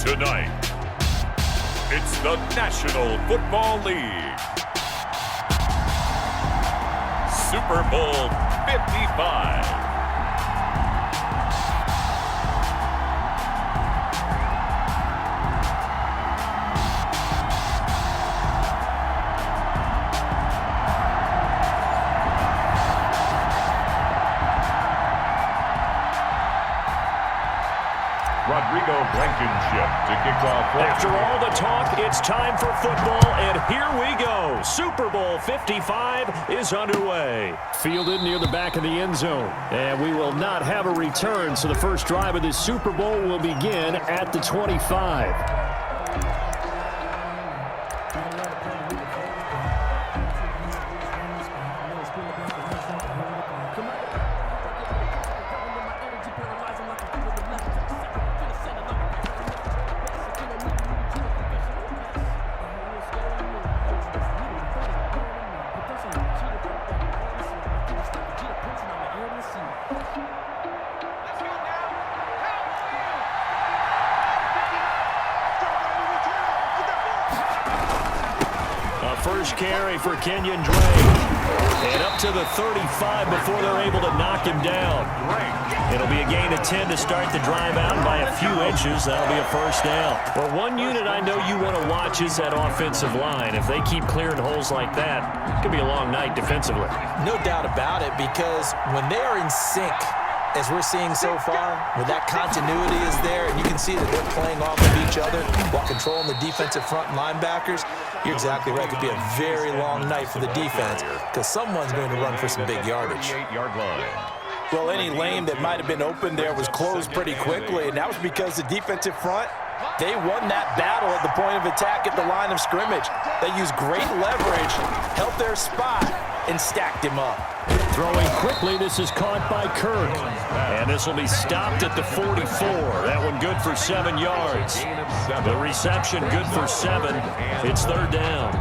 Tonight, it's the National Football League. Super Bowl 55. Blankenship to kick off. After all the talk, it's time for football, and here we go. Super Bowl 55 is underway. Fielded near the back of the end zone, and we will not have a return, so the first drive of this Super Bowl will begin at the 25. First carry for Kenyon Drake. And up to the 35 before they're able to knock him down. It'll be a gain of 10 to start the drive out by a few inches. That'll be a first down. Well, one unit I know you want to watch is that offensive line. If they keep clearing holes like that, it could be a long night defensively. No doubt about it, because when they are in sync, as we're seeing so far, when that continuity is there and you can see that they're playing off of each other while controlling the defensive front linebackers, you're exactly right. It could be a very long night for the defense because someone's going to run for some big yardage. Well, any lane that might have been open there was closed pretty quickly, and that was because the defensive front, they won that battle at the point of attack at the line of scrimmage. They used great leverage, held their spot, and stacked him up. Throwing quickly, this is caught by Kirk. And this will be stopped at the 44. That one good for 7 yards. The reception good for 7. It's third down.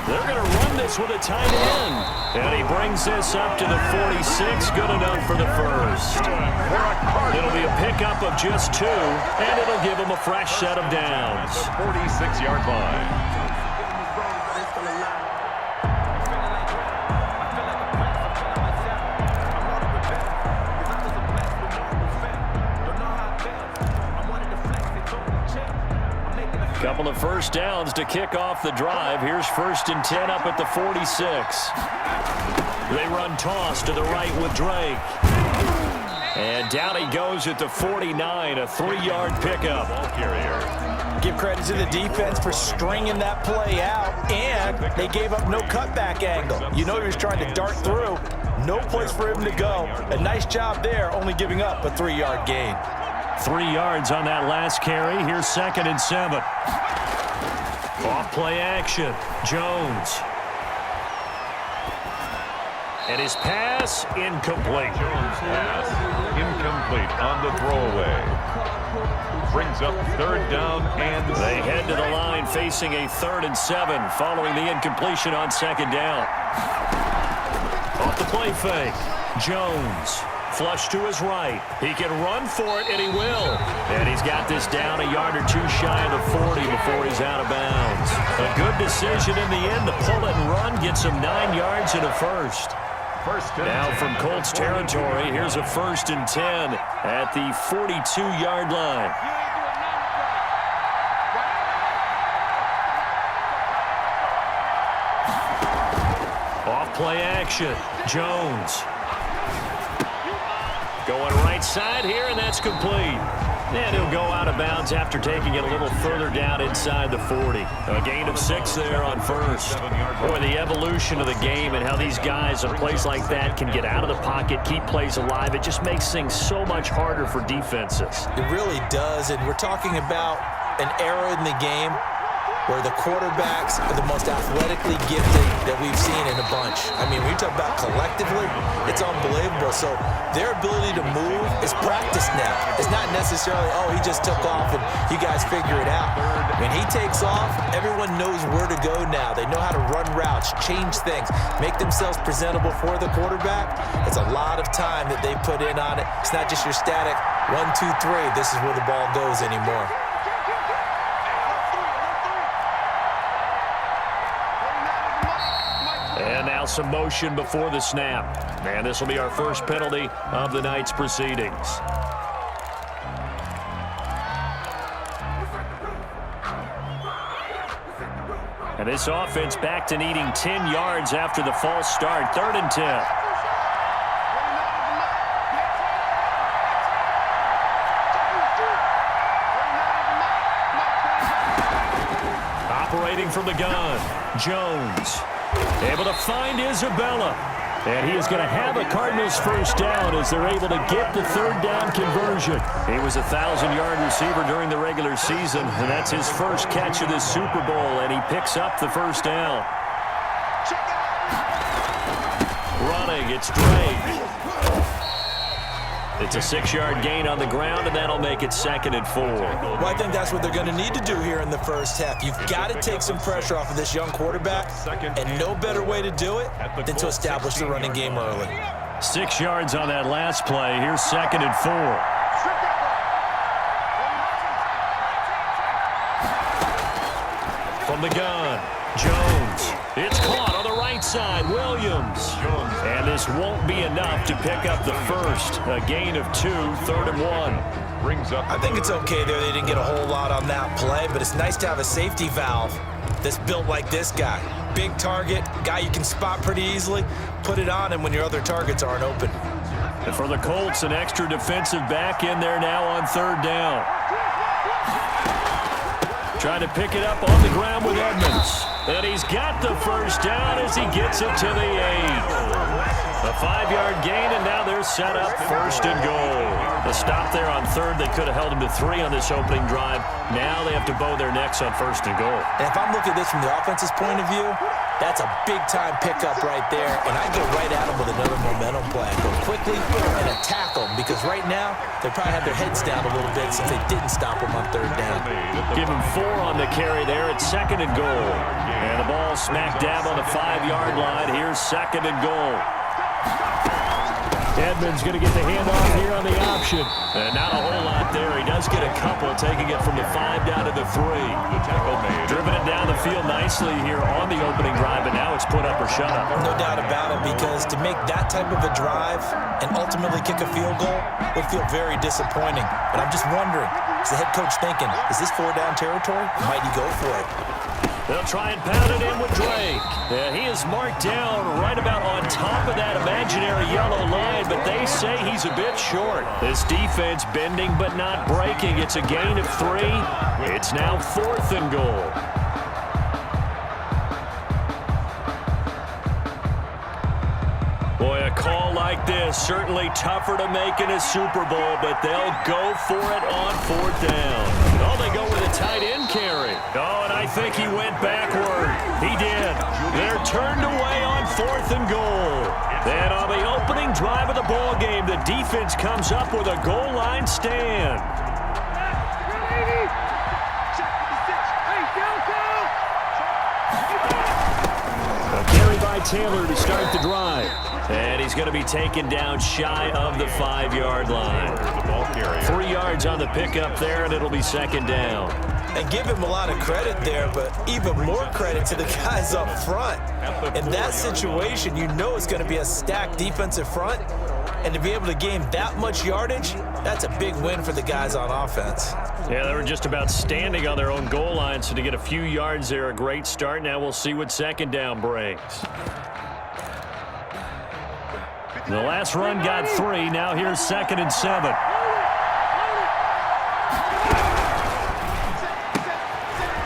They're going to run this with a tight end. And he brings this up to the 46. Good enough for the first. It'll be a pickup of just 2, and it'll give him a fresh set of downs. 46-yard line. Couple of first downs to kick off the drive. Here's 1st and 10 up at the 46. They run toss to the right with Drake. And down he goes at the 49, a 3-yard pickup. Give credit to the defense for stringing that play out, and they gave up no cutback angle. You know he was trying to dart through. No place for him to go. A nice job there, only giving up a 3-yard gain. 3 yards on that last carry. Here's 2nd and 7. Off play action. Jones. And his pass incomplete. Jones pass incomplete on the throwaway. Brings up 3rd down and they head to the line facing a 3rd and 7 following the incompletion on 2nd down. Off the play fake. Jones. Flush to his right. He can run for it, and he will. And he's got this down a yard or 2 shy of the 40 before he's out of bounds. A good decision in the end to pull it and run, gets him 9 yards and a first. Now from Colts territory, here's a 1st and 10 at the 42-yard line. Off play action. Jones. Going right side here, and that's complete. And he'll go out of bounds after taking it a little further down inside the 40. A gain of 6 there on 1st. Boy, the evolution of the game and how these guys on plays like that can get out of the pocket, keep plays alive, it just makes things so much harder for defenses. It really does, and we're talking about an era in the game where the quarterbacks are the most athletically gifted that we've seen in a bunch. I mean, when you talk about collectively, it's unbelievable. So their ability to move is practiced now. It's not necessarily, oh, he just took off and you guys figure it out. When he takes off, everyone knows where to go now. They know how to run routes, change things, make themselves presentable for the quarterback. It's a lot of time that they put in on it. It's not just your static 1, 2, 3. This is where the ball goes anymore. And now some motion before the snap. And this will be our first penalty of the night's proceedings. And this offense back to needing 10 yards after the false start. 3rd and 10. Operating from the gun, Jones. Able to find Isabella. And he is going to have a Cardinals first down as they're able to get the 3rd down conversion. He was a 1,000-yard receiver during the regular season, and that's his first catch of this Super Bowl, and he picks up the first down. Running, it's Drake. It's a 6-yard gain on the ground, and that'll make it 2nd and 4. Well, I think that's what they're going to need to do here in the first half. You've got to take some pressure off of this young quarterback, and no better way to do it than to establish the running game early. 6 yards on that last play. Here's 2nd and 4. From the gun, Jones. It's caught on the right side, Williams. And this won't be enough to pick up the first. A gain of 2, 3rd and 1. Brings up. I think it's okay there. They didn't get a whole lot on that play, but it's nice to have a safety valve that's built like this guy. Big target, guy you can spot pretty easily. Put it on him when your other targets aren't open. And for the Colts, an extra defensive back in there now on 3rd down. Trying to pick it up on the ground with Edmonds. And he's got the first down as he gets it to the 8. A 5-yard gain, and now they're set up 1st and goal. The stop there on 3rd, they could have held him to 3 on this opening drive. Now they have to bow their necks on 1st and goal. And if I'm looking at this from the offense's point of view, that's a big-time pickup right there, and I go right at them with another momentum play. Go quickly and attack them, because right now they probably have their heads down a little bit since they didn't stop them on 3rd down. Give him 4 on the carry there at 2nd and goal. And the ball smack dab on the 5-yard line. Here's 2nd and goal. Edmonds going to get the handoff here on the option. And not a whole lot there. He does get a couple, taking it from the 5 down to the 3. The tackle made. Driven it down the field nicely here on the opening drive, and now it's put up or shut up. No doubt about it, because to make that type of a drive and ultimately kick a field goal would feel very disappointing. But I'm just wondering, is the head coach thinking, is this 4-down territory? Might he go for it? They'll try and pound it in with Drake. Yeah, he is marked down right about on top of that imaginary yellow line, but they say he's a bit short. This defense bending but not breaking. It's a gain of 3. It's now 4th and goal. Boy, a call like this, certainly tougher to make in a Super Bowl, but they'll go for it on 4th down. Oh, they go with a tight end carry. Oh, and I think he went backward. He did. They're turned away on 4th and goal. And on the opening drive of the ball game, the defense comes up with a goal line stand. A carry by Taylor to start the drive. And he's going to be taken down shy of the 5-yard line. 3 yards on the pickup there, and it'll be 2nd down. And give him a lot of credit there, but even more credit to the guys up front. In that situation, you know it's going to be a stacked defensive front. And to be able to gain that much yardage, that's a big win for the guys on offense. Yeah, they were just about standing on their own goal line, so to get a few yards there, a great start. Now we'll see what 2nd down brings. The last run got 3. Now here's 2nd and 7.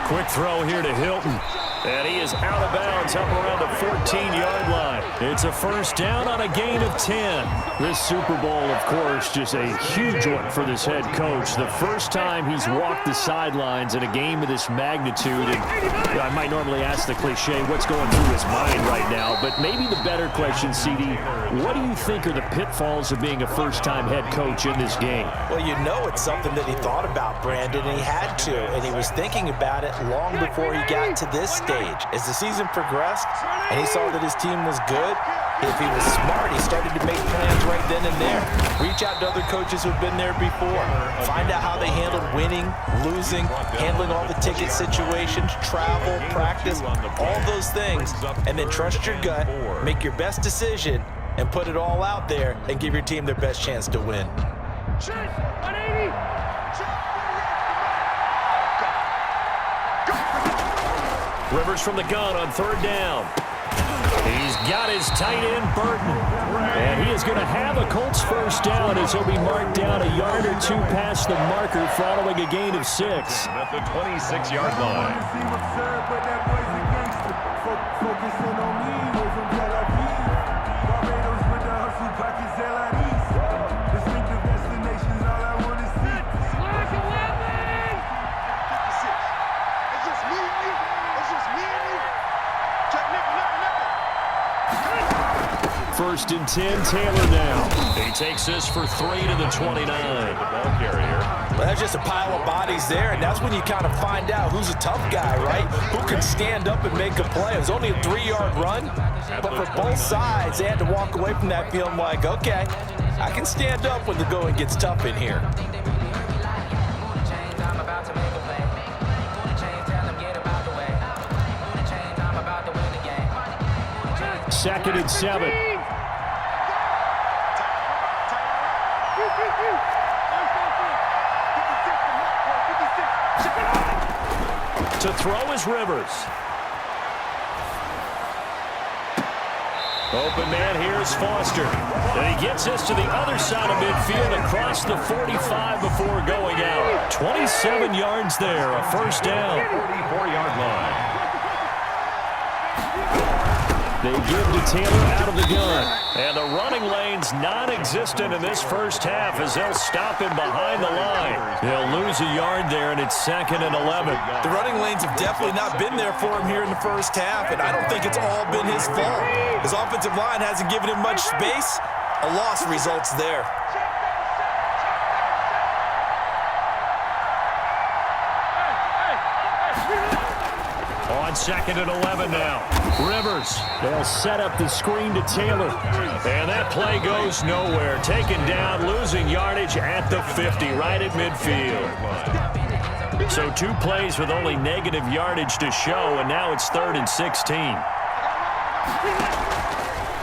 Quick throw here to Hilton. And he is out of bounds up around the 14-yard line. It's a first down on a gain of 10. This Super Bowl, of course, just a huge one for this head coach. The first time he's walked the sidelines in a game of this magnitude. And I might normally ask the cliche, what's going through his mind right now? But maybe the better question, CD, what do you think are the pitfalls of being a first-time head coach in this game? Well, you know it's something that he thought about, Brandon, and he had to. And he was thinking about it long before he got to this stage. As the season progressed and he saw that his team was good, if he was smart, he started to make plans right then and there. Reach out to other coaches who've been there before. Find out how they handled winning, losing, handling all the ticket situations, travel, practice, all those things. And then trust your gut, make your best decision, and put it all out there and give your team their best chance to win. Rivers from the gun on third down. He's got his tight end, Burton. And he is going to have a Colts first down as he'll be marked down a yard or two past the marker following a gain of 6. At the 26-yard line. First and 10, Taylor now. He takes this for 3 to the 29. The ball carrier. Well, that's just a pile of bodies there, and that's when you kind of find out who's a tough guy, right? Who can stand up and make a play. It was only a 3-yard run, but for both sides, they had to walk away from that feeling like, okay, I can stand up when the going gets tough in here. Second and 7. To throw is Rivers. Open man here is Foster. And he gets this to the other side of midfield across the 45 before going out. 27 yards there, a first down. 44-yard line. They give to Taylor out of the gun. And the running lane's non-existent in this first half as they'll stop him behind the line. They'll lose a yard there, and it's 2nd and 11. The running lanes have definitely not been there for him here in the first half, and I don't think it's all been his fault. His offensive line hasn't given him much space. A loss results there. On 2nd and 11 now. Rivers, they'll set up the screen to Taylor. And that play goes nowhere. Taken down, losing yardage at the 50, right at midfield. So 2 plays with only negative yardage to show, and now it's 3rd and 16.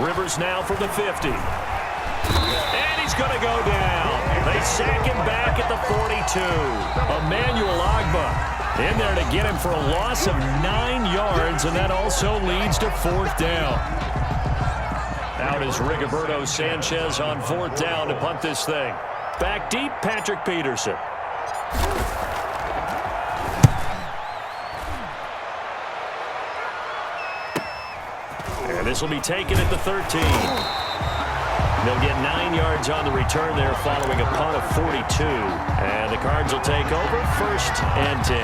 Rivers now from the 50. And he's going to go down. They sack him back at the 42. Emmanuel Ogbah in there to get him for a loss of 9 yards, and that also leads to 4th down. Out is Rigoberto Sanchez on 4th down to punt this thing. Back deep, Patrick Peterson. And this will be taken at the 13. They'll get 9 yards on the return there following a punt of 42. And the Cards will take over 1st and 10.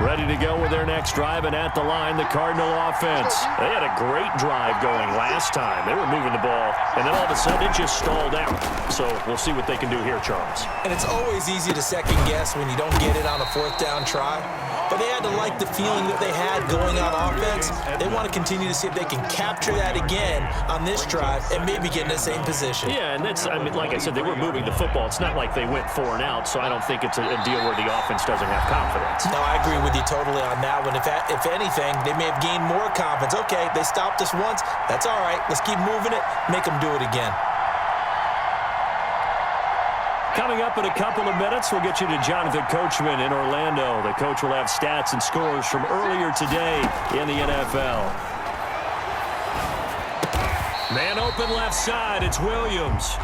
Ready to go with their next drive, and at the line, the Cardinal offense. They had a great drive going last time. They were moving the ball, and then all of a sudden it just stalled out. So we'll see what they can do here, Charles. And it's always easy to second guess when you don't get it on a 4th down try. But they had to like the feeling that they had going on offense. They want to continue to see if they can capture that again on this drive and maybe get in the same position. Yeah, and that's, I mean, like I said, they were moving the football. It's not like they went 4 and out, so I don't think it's a deal where the offense doesn't have confidence. No, I agree with you totally on that one. If anything, they may have gained more confidence. Okay, they stopped us once. That's all right. Let's keep moving it. Make them do it again. Coming up in a couple of minutes, we'll get you to Jonathan Coachman in Orlando. The coach will have stats and scores from earlier today in the NFL. Man open left side, it's Williams.